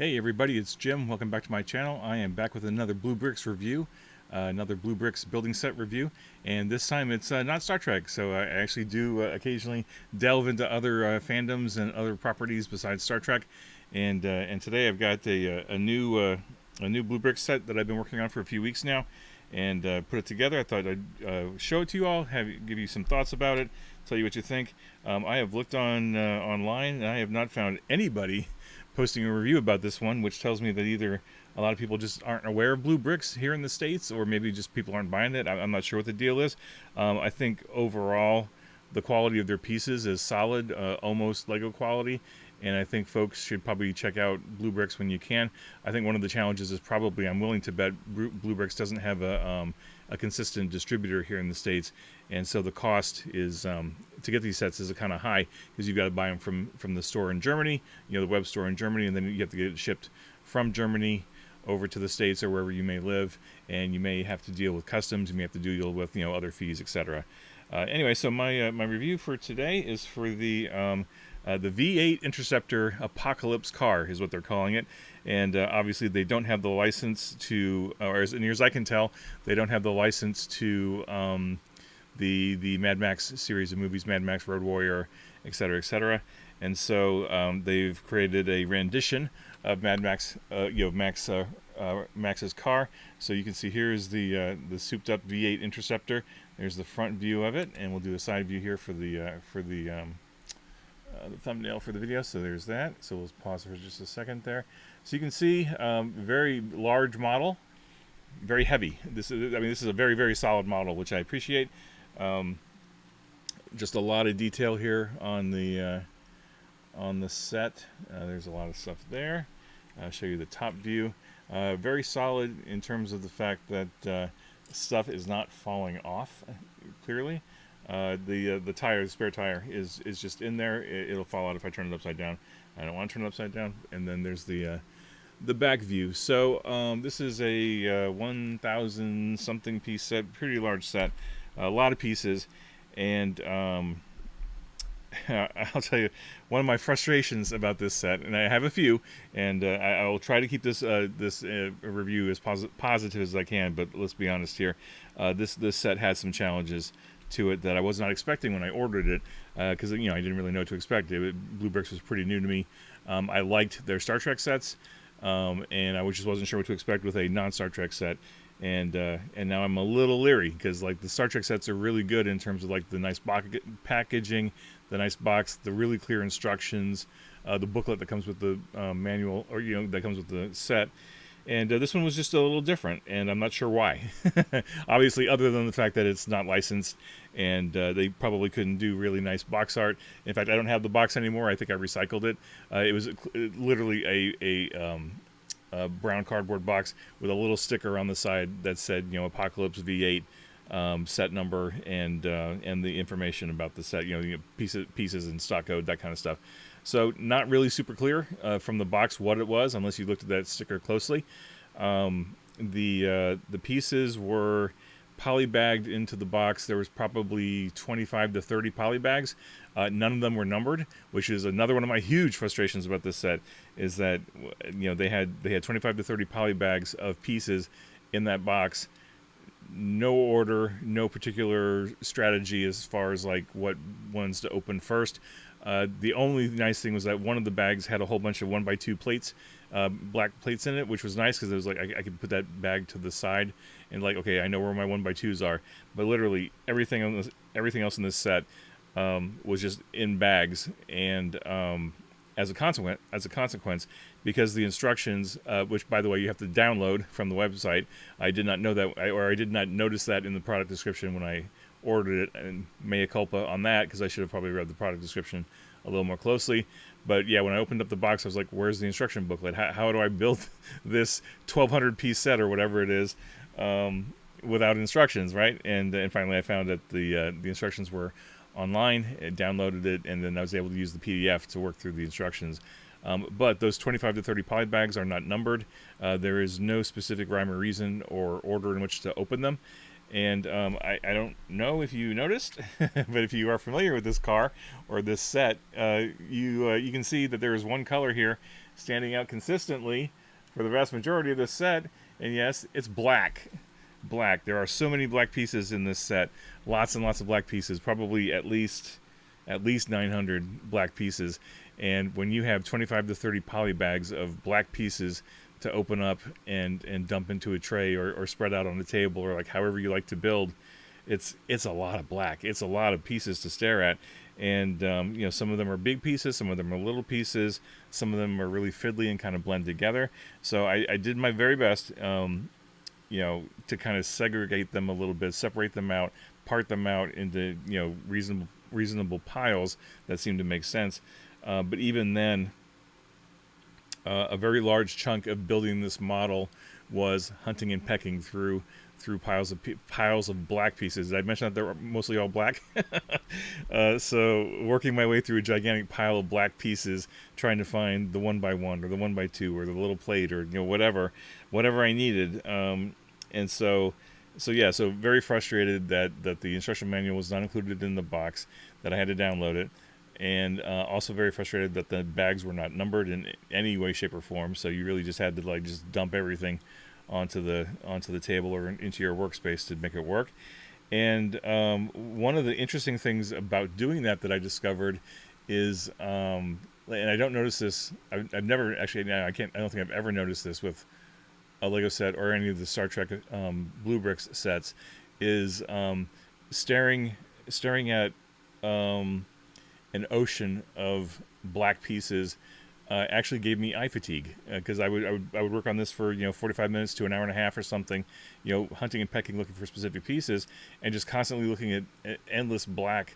Hey everybody, it's Jim. Welcome back to my channel. I am back with another BlueBrixx review, another BlueBrixx building set review, and this time it's not Star Trek. So I actually do occasionally delve into other fandoms and other properties besides Star Trek. And today I've got a new BlueBrixx set that I've been working on for a few weeks now, and put it together. I thought I'd show it to you all, give you some thoughts about it, tell you what you think. I have looked online, and I have not found anybody posting a review about this one, which tells me that either a lot of people just aren't aware of BlueBrixx here in the States, or maybe just people aren't buying it. I'm not sure what the deal is. I think overall the quality of their pieces is solid, almost Lego quality, and I think folks should probably check out BlueBrixx when you can. I think one of the challenges is probably, I'm willing to bet, BlueBrixx doesn't have a consistent distributor here in the States, and so the cost is to get these sets is kind of high, because you've got to buy them from the store in Germany, the web store in Germany, and then you have to get it shipped from Germany over to the States or wherever you may live, and you may have to deal with customs, you may have to deal with other fees, etc. Anyway, so my review for today is for the V8 Interceptor Apocalypse car, is what they're calling it. And obviously they don't have the license to, or as near as I can tell, they don't have the license to the Mad Max series of movies, Mad Max, Road Warrior, etc., etc. And so they've created a rendition of Mad Max, Max's car. So you can see here is the souped-up V8 Interceptor. There's the front view of it, and we'll do a side view here for the thumbnail for the video. So there's that. So we'll pause for just a second there. So you can see very large model, very heavy. This is a very, very solid model, which I appreciate. Just a lot of detail here on the set. There's a lot of stuff there. I'll show you the top view. Very solid in terms of the fact that stuff is not falling off clearly. The tire, the spare tire, is just in there. It'll fall out if I turn it upside down. I don't want to turn it upside down. And then there's the back view. So this is a 1,000 something piece set, pretty large set, a lot of pieces, and I'll tell you one of my frustrations about this set, and I have a few, and I will try to keep this review as positive as I can. But let's be honest here, this set had some challenges to it that I was not expecting when I ordered it, because I didn't really know what to expect. BlueBrixx was pretty new to me. I liked their Star Trek sets, and I just wasn't sure what to expect with a non-Star Trek set. And now I'm a little leery, because like the Star Trek sets are really good in terms of like the nice packaging, the nice box, the really clear instructions, the booklet that comes with the manual, or that comes with the set. And this one was just a little different, and I'm not sure why. Obviously, other than the fact that it's not licensed, and they probably couldn't do really nice box art. In fact, I don't have the box anymore. I think I recycled it. It was literally a brown cardboard box with a little sticker on the side that said, Apocalypse V8 set number, and the information about the set, pieces and stock code, that kind of stuff. So not really super clear from the box what it was, unless you looked at that sticker closely. The pieces were polybagged into the box. There was probably 25 to 30 polybags. None of them were numbered, which is another one of my huge frustrations about this set, is that they had 25 to 30 polybags of pieces in that box. No order, no particular strategy as far as like what ones to open first. The only nice thing was that one of the bags had a whole bunch of 1x2 plates, black plates in it, which was nice, because it was like I could put that bag to the side and like, okay, I know where my 1x2s are. But literally everything else in this set was just in bags, and as a consequence, because the instructions, which by the way you have to download from the website, I did not know that, or I did not notice that in the product description when I ordered it, and mea culpa on that, because I should have probably read the product description a little more closely. But yeah, when I opened up the box, I was like, where's the instruction booklet? How do I build this 1,200 piece set or whatever it is without instructions, right? And finally I found that the instructions were online, and downloaded it, and then I was able to use the PDF to work through the instructions. But those 25 to 30 polybags are not numbered. There is no specific rhyme or reason or order in which to open them. And I don't know if you noticed, but if you are familiar with this car or this set, you can see that there is one color here standing out consistently for the vast majority of this set, and yes, it's black. Black. There are so many black pieces in this set, lots and lots of black pieces, probably at least 900 black pieces. And when you have 25 to 30 poly bags of black pieces to open up and dump into a tray or spread out on the table, or like however you like to build, it's a lot of black. It's a lot of pieces to stare at. And you know, some of them are big pieces, some of them are little pieces, some of them are really fiddly and kind of blend together. So I did my very best, you know, to kind of segregate them a little bit, separate them out, part them out into, you know, reasonable piles that seem to make sense. But even then, a very large chunk of building this model was hunting and pecking through piles of black pieces. Did I mention that they're mostly all black? So working my way through a gigantic pile of black pieces, trying to find the 1x1 or the 1x2 or the little plate, or, you know, whatever I needed. And so yeah, so very frustrated that the instruction manual was not included in the box, that I had to download it. And also very frustrated that the bags were not numbered in any way, shape, or form. So you really just had to like just dump everything onto the table or into your workspace to make it work. And one of the interesting things about doing that I discovered is, and I don't notice this. I've never actually. No, I don't think I've ever noticed this with a Lego set or any of the Star Trek BlueBrixx sets. Is staring at an ocean of black pieces actually gave me eye fatigue, because I would work on this for, you know, 45 minutes to an hour and a half or something, you know, hunting and pecking, looking for specific pieces, and just constantly looking at endless black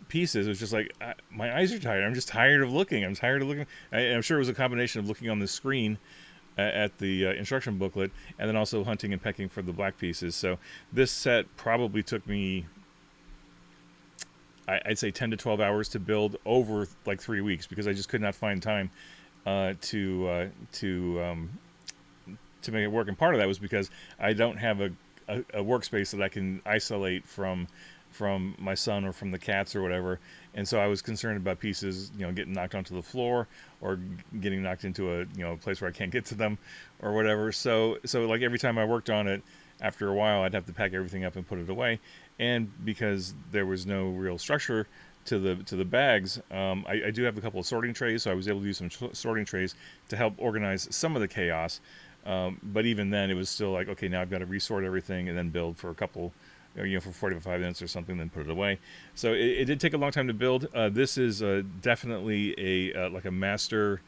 pieces. It was just like, my eyes are tired. I'm just tired of looking. I'm tired of looking. I'm sure it was a combination of looking on the screen at the instruction booklet, and then also hunting and pecking for the black pieces. So this set probably took me, I'd say 10 to 12 hours to build over like 3 weeks, because I just could not find time to make it work. And part of that was because I don't have a workspace that I can isolate from my son or from the cats or whatever. And so I was concerned about pieces, you know, getting knocked onto the floor or getting knocked into a, you know, a place where I can't get to them or whatever. So like every time I worked on it, after a while, I'd have to pack everything up and put it away. And because there was no real structure to the bags, I do have a couple of sorting trays, so I was able to use some sorting trays to help organize some of the chaos. But even then, it was still like, okay, now I've got to resort everything and then build for a couple, you know, for 45 minutes or something, then put it away. So it did take a long time to build. This is definitely a like a master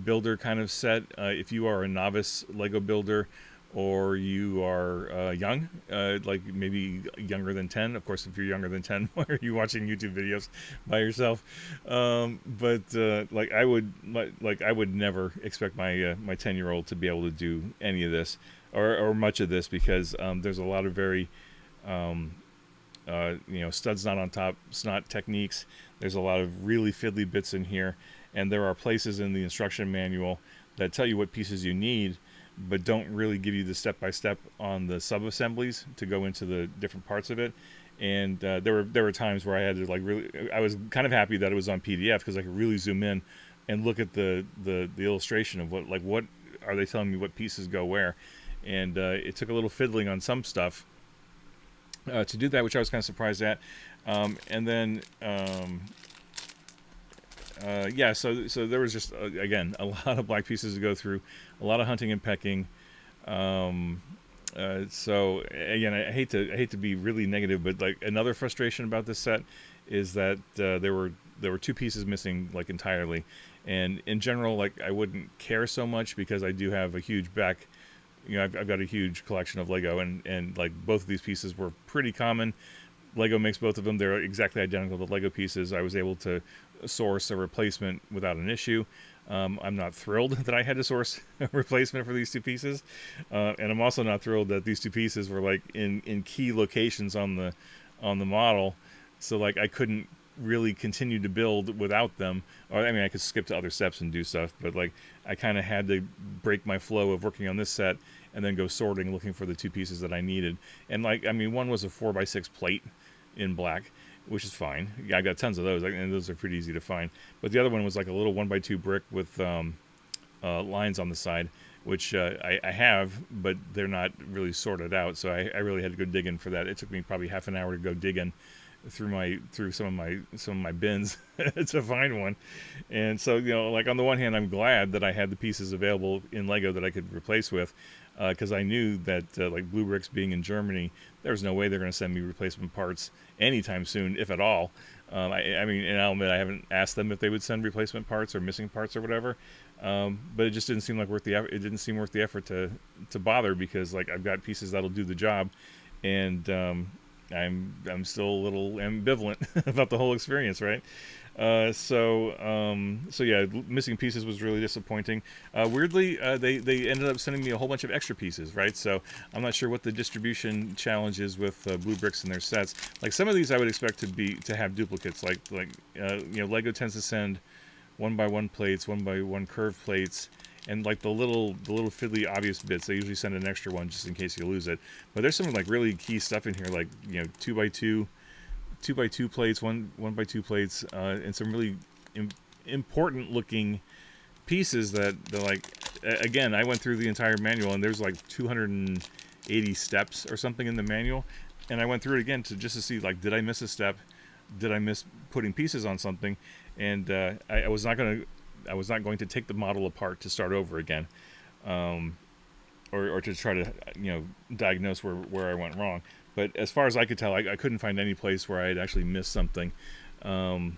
builder kind of set. If you are a novice Lego builder, or you are young, like maybe younger than 10. Of course, if you're younger than 10, why are you watching YouTube videos by yourself? But like I would never expect my my 10-year-old to be able to do any of this or much of this, because there's a lot of very you know, studs not on top snot techniques. There's a lot of really fiddly bits in here, and there are places in the instruction manual that tell you what pieces you need, but don't really give you the step-by-step on the sub-assemblies to go into the different parts of it. And there were times where I had to like really, I was kind of happy that it was on PDF, because I could really zoom in and look at the illustration of what are they telling me, what pieces go where. And it took a little fiddling on some stuff to do that, which I was kind of surprised at. And then yeah, so there was just again a lot of black pieces to go through, a lot of hunting and pecking. So again, I hate to be really negative, but like another frustration about this set is that there were two pieces missing like entirely. And in general, like I wouldn't care so much, because I do have a huge back. You know, I've got a huge collection of Lego, and like both of these pieces were pretty common. Lego makes both of them. They're exactly identical to Lego pieces. I was able to source a replacement without an issue. I'm not thrilled that I had to source a replacement for these two pieces. And I'm also not thrilled that these two pieces were like in key locations on the model. So like I couldn't really continue to build without them. Or I mean, I could skip to other steps and do stuff, but like I kind of had to break my flow of working on this set and then go sorting, looking for the two pieces that I needed. And like, I mean, one was a 4x6 plate in black, which is fine. Yeah, I got tons of those, and those are pretty easy to find. But the other one was like a little 1x2 brick with lines on the side, which I have, but they're not really sorted out. So I really had to go digging for that. It took me probably half an hour to go digging through some of my bins to find one. And so, you know, like on the one hand, I'm glad that I had the pieces available in Lego that I could replace with, because I knew that like BlueBrixx being in Germany, there's no way they're going to send me replacement parts anytime soon, if at all. I mean, and I'll admit I haven't asked them if they would send replacement parts or missing parts or whatever, but it just didn't seem like worth the effort. It didn't seem worth the effort to bother, because like I've got pieces that'll do the job, and I'm still a little ambivalent about the whole experience, right? So yeah, missing pieces was really disappointing. Weirdly, they ended up sending me a whole bunch of extra pieces, right? So I'm not sure what the distribution challenge is with BlueBrixx and their sets. Like some of these, I would expect to have duplicates. Like you know, Lego tends to send 1x1 plates, 1x1 curved plates, and like the little fiddly obvious bits. They usually send an extra one just in case you lose it. But there's some like really key stuff in here, like, you know, 2x2 plates, 1x2 plates, and some really important looking pieces that like, again, I went through the entire manual, and there's like 280 steps or something in the manual, and I went through it again just to see, like, did I miss a step? Did I miss putting pieces on something? And I was not going to take the model apart to start over again, or to try to, you know, diagnose where I went wrong. But as far as I could tell, I couldn't find any place where I had actually missed something. So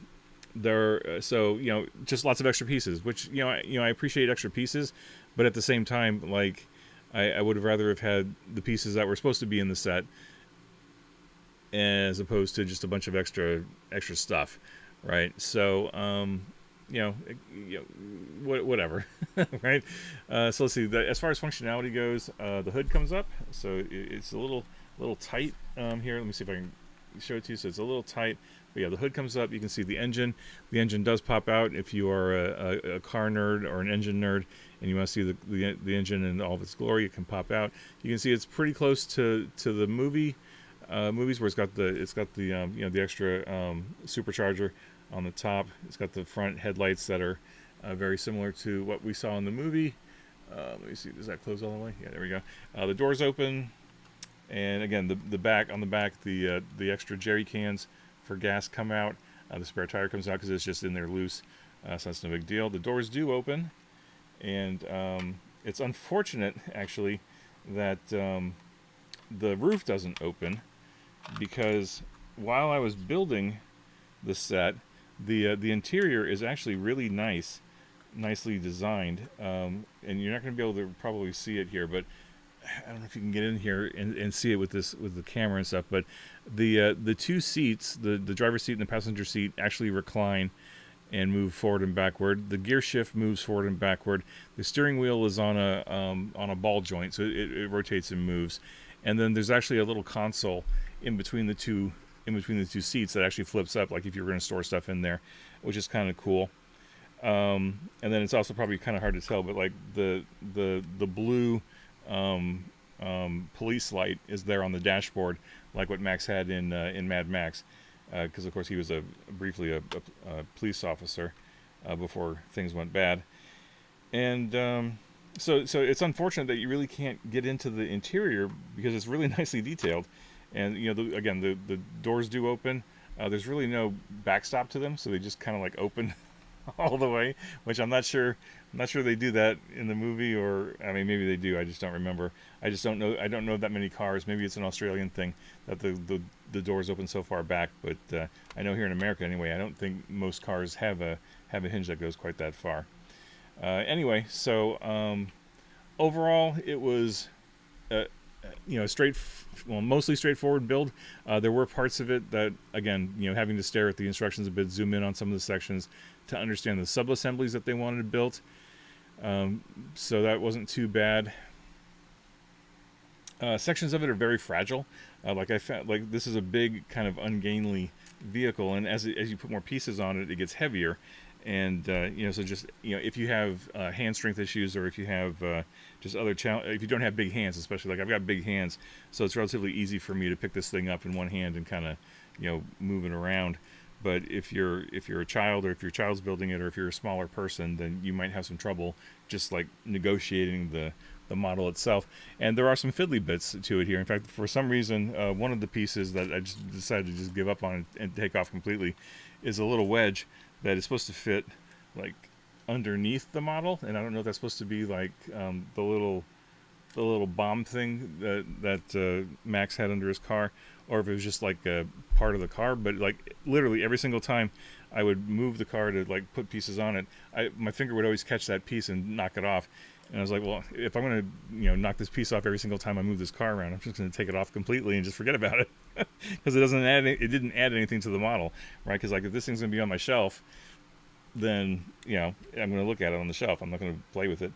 you know, just lots of extra pieces, which I appreciate extra pieces, but at the same time, like I would have rather have had the pieces that were supposed to be in the set, as opposed to just a bunch of extra stuff, right? So whatever, right? So let's see. As far as functionality goes, the hood comes up, so it's a little tight here. Let me see if I can show it to you. So it's a little tight, but yeah, the hood comes up. You can see the engine. The engine does pop out if you are a car nerd or an engine nerd, and you want to see the engine in all of its glory. It can pop out. You can see it's pretty close to the movies, where it's got the extra supercharger on the top. It's got the front headlights that are very similar to what we saw in the movie. Let me see, does that close all the way? Yeah, there we go. The doors open, and again, the back, the extra jerry cans for gas come out. The spare tire comes out because it's just in there loose, so that's no big deal. The doors do open, and it's unfortunate actually that the roof doesn't open, because while I was building the set, the interior is actually really nicely designed, and you're not going to be able to probably see it here, but I don't know if you can get in here and see it with the camera and stuff. But the two seats, the driver's seat and the passenger seat, actually recline and move forward and backward. The gear shift moves forward and backward. The steering wheel is on a ball joint, so it rotates and moves. And then there's actually a little console in between the two seats that actually flips up, like if you're going to store stuff in there, which is kind of cool. And then it's also probably kind of hard to tell, but like the blue police light is there on the dashboard, like what Max had in Mad Max, because of course he was briefly a police officer before things went bad. And so it's unfortunate that you really can't get into the interior, because it's really nicely detailed. And again, the doors do open. There's really no backstop to them, so they just kind of like open all the way, which I'm not sure they do that in the movie, or I mean maybe they do. I just don't remember. I just don't know. I don't know that many cars. Maybe it's an Australian thing that the doors open so far back. But I know here in America anyway, I don't think most cars have a hinge that goes quite that far. Anyway, so overall it was mostly straightforward build. There were parts of it that, again, having to stare at the instructions a bit, zoom in on some of the sections to understand the sub-assemblies that they wanted built. So that wasn't too bad. Sections of it are very fragile. Like I found, like this is a big kind of ungainly vehicle, and as you put more pieces on it, it gets heavier. And so just if you have hand strength issues, or if you have just other if you don't have big hands, especially like I've got big hands, so it's relatively easy for me to pick this thing up in one hand and kind of move it around. But if you're a child, or if your child's building it, or if you're a smaller person, then you might have some trouble just like negotiating the model itself. And there are some fiddly bits to it here. In fact, for some reason, one of the pieces that I just decided to just give up on and take off completely is a little wedge that is supposed to fit like underneath the model, and I don't know if that's supposed to be like the little bomb thing that Max had under his car, or if it was just like a part of the car. But like literally every single time I would move the car to like put pieces on it, my finger would always catch that piece and knock it off. And I was like, well, if I'm going to knock this piece off every single time I move this car around, I'm just going to take it off completely and just forget about it, because it didn't add anything to the model, right? Because like if this thing's going to be on my shelf, then I'm going to look at it on the shelf. I'm not going to play with it.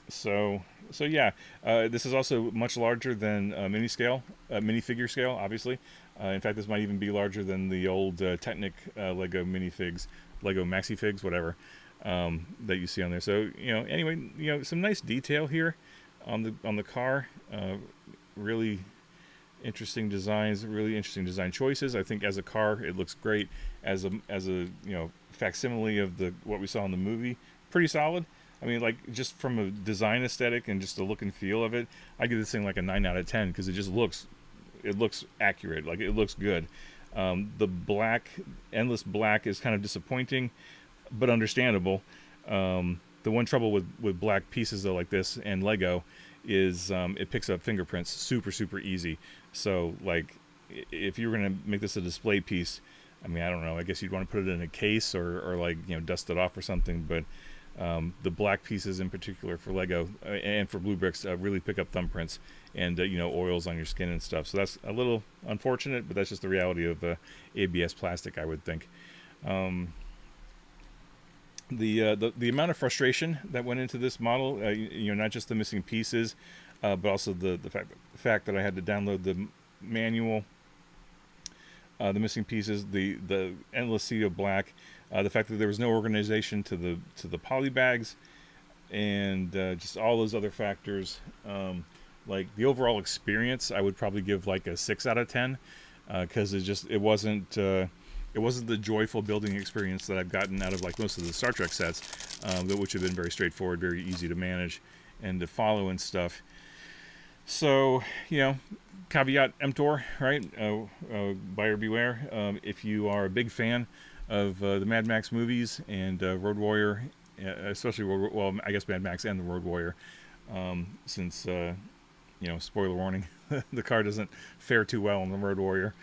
So yeah, this is also much larger than minifigure scale, obviously. In fact, this might even be larger than the old Technic Lego minifigs, Lego Maxifigs, whatever, that you see on there. So anyway, some nice detail here on the car. Really interesting designs, really interesting design choices. I think as a car, it looks great. As a facsimile of what we saw in the movie, pretty solid. I mean, like, just from a design aesthetic and just the look and feel of it, I give this thing like a 9 out of 10, because it just looks accurate. Like, it looks good. The endless black is kind of disappointing, but understandable. The one trouble with black pieces though, like this and Lego, is it picks up fingerprints super easy. So like, if you were gonna make this a display piece, I mean, I don't know, I guess you'd want to put it in a case, or like dust it off or something. But the black pieces in particular for Lego and for BlueBrixx really pick up thumbprints and oils on your skin and stuff. So that's a little unfortunate, but that's just the reality of ABS plastic, I would think. The amount of frustration that went into this model, not just the missing pieces, but also the fact that I had to download the manual, the missing pieces, the endless sea of black, the fact that there was no organization to the poly bags, and just all those other factors. Like the overall experience, I would probably give like a 6 out of 10, because it wasn't the joyful building experience that I've gotten out of like most of the Star Trek sets, which have been very straightforward, very easy to manage and to follow and stuff. So, caveat emptor, right? Buyer beware. If you are a big fan of the Mad Max movies and Road Warrior, especially I guess Mad Max and the Road Warrior, since spoiler warning, the car doesn't fare too well on the Road Warrior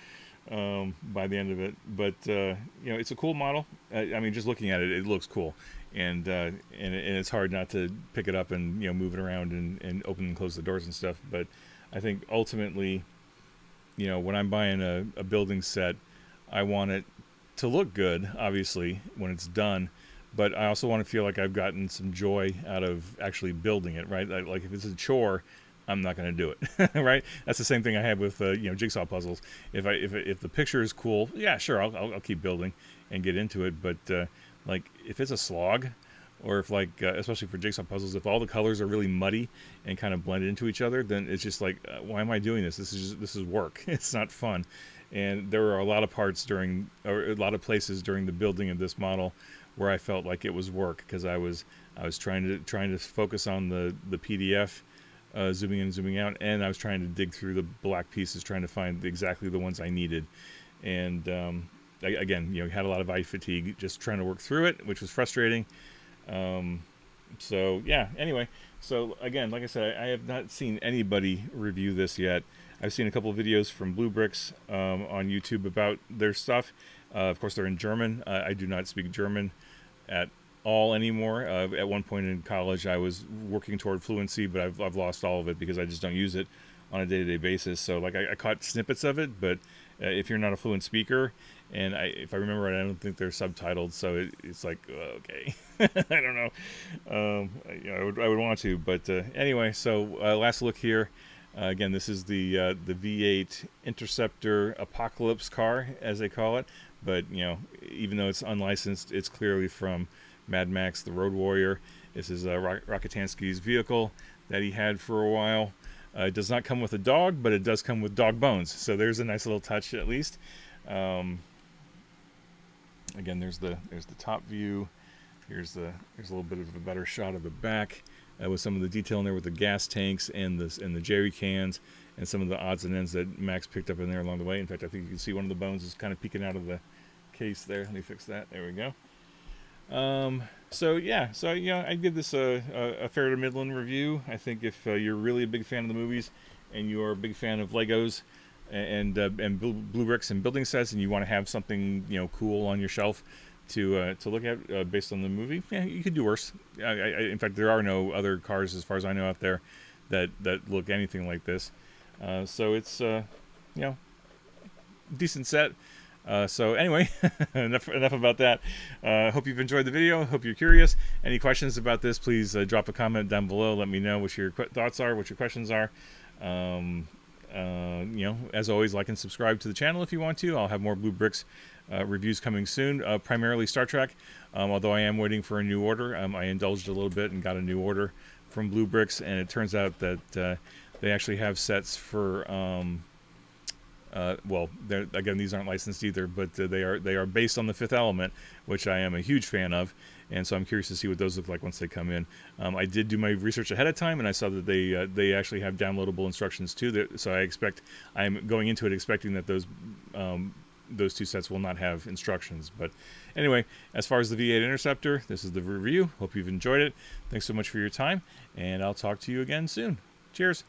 by the end of it. But it's a cool model. I mean, just looking at it, it looks cool, and it's hard not to pick it up and move it around and open and close the doors and stuff. But I think ultimately, when I'm buying a building set, I want it to look good, obviously, when it's done. But I also want to feel like I've gotten some joy out of actually building it, right? Like if it's a chore, I'm not going to do it, right? That's the same thing I have with jigsaw puzzles. If the picture is cool, yeah, sure, I'll keep building and get into it. But like if it's a slog, or if like especially for jigsaw puzzles, if all the colors are really muddy and kind of blend into each other, then it's just like, why am I doing this? This is work. It's not fun. And there were a lot of a lot of places during the building of this model where I felt like it was work, because I was trying to focus on the PDF. Zooming in, zooming out, and I was trying to dig through the black pieces, trying to find exactly the ones I needed. And again, had a lot of eye fatigue just trying to work through it, which was frustrating. So yeah, anyway, so again, like I said, I have not seen anybody review this yet. I've seen a couple of videos from BlueBrixx on YouTube about their stuff. Of course, they're in German. I do not speak German at all anymore. At one point in college, I was working toward fluency, but I've lost all of it because I just don't use it on a day-to-day basis. So like I caught snippets of it, but if you're not a fluent speaker, and if I remember right, I don't think they're subtitled, so it's like, okay. I don't know. I would want to, but anyway, so last look here. Again, this is the V8 Interceptor Apocalypse car, as they call it. But you know, even though it's unlicensed, it's clearly from Mad Max: The Road Warrior. This is Rakitansky's vehicle that he had for a while. It does not come with a dog, but it does come with dog bones. So there's a nice little touch, at least. Again, there's the top view. Here's a little bit of a better shot of the back with some of the detail in there with the gas tanks and the jerry cans and some of the odds and ends that Max picked up in there along the way. In fact, I think you can see one of the bones is kind of peeking out of the case there. Let me fix that. There we go. So yeah, you know, I'd give this a fair to middling review. I think if you're really a big fan of the movies and you're a big fan of Legos and BlueBrixx and building sets, and you want to have something, you know, cool on your shelf to look at based on the movie, yeah, you could do worse. In fact, there are no other cars, as far as I know, out there that look anything like this. So it's you know, decent set. So anyway, enough about that. Hope you've enjoyed the video. Hope you're curious. Any questions about this, please drop a comment down below. Let me know what your thoughts are, what your questions are. You know, as always, like and subscribe to the channel if you want to. I'll have more BlueBrixx reviews coming soon, primarily Star Trek, although I am waiting for a new order. I indulged a little bit and got a new order from BlueBrixx, and it turns out that they actually have sets for well, again, these aren't licensed either, but they are based on The Fifth Element, which I am a huge fan of, and so I'm curious to see what those look like once they come in. I did do my research ahead of time, and I saw that they actually have downloadable instructions too. So I'm going into it expecting that those two sets will not have instructions. But anyway, as far as the V8 Interceptor, this is the review. Hope you've enjoyed it. Thanks so much for your time, and I'll talk to you again soon. Cheers.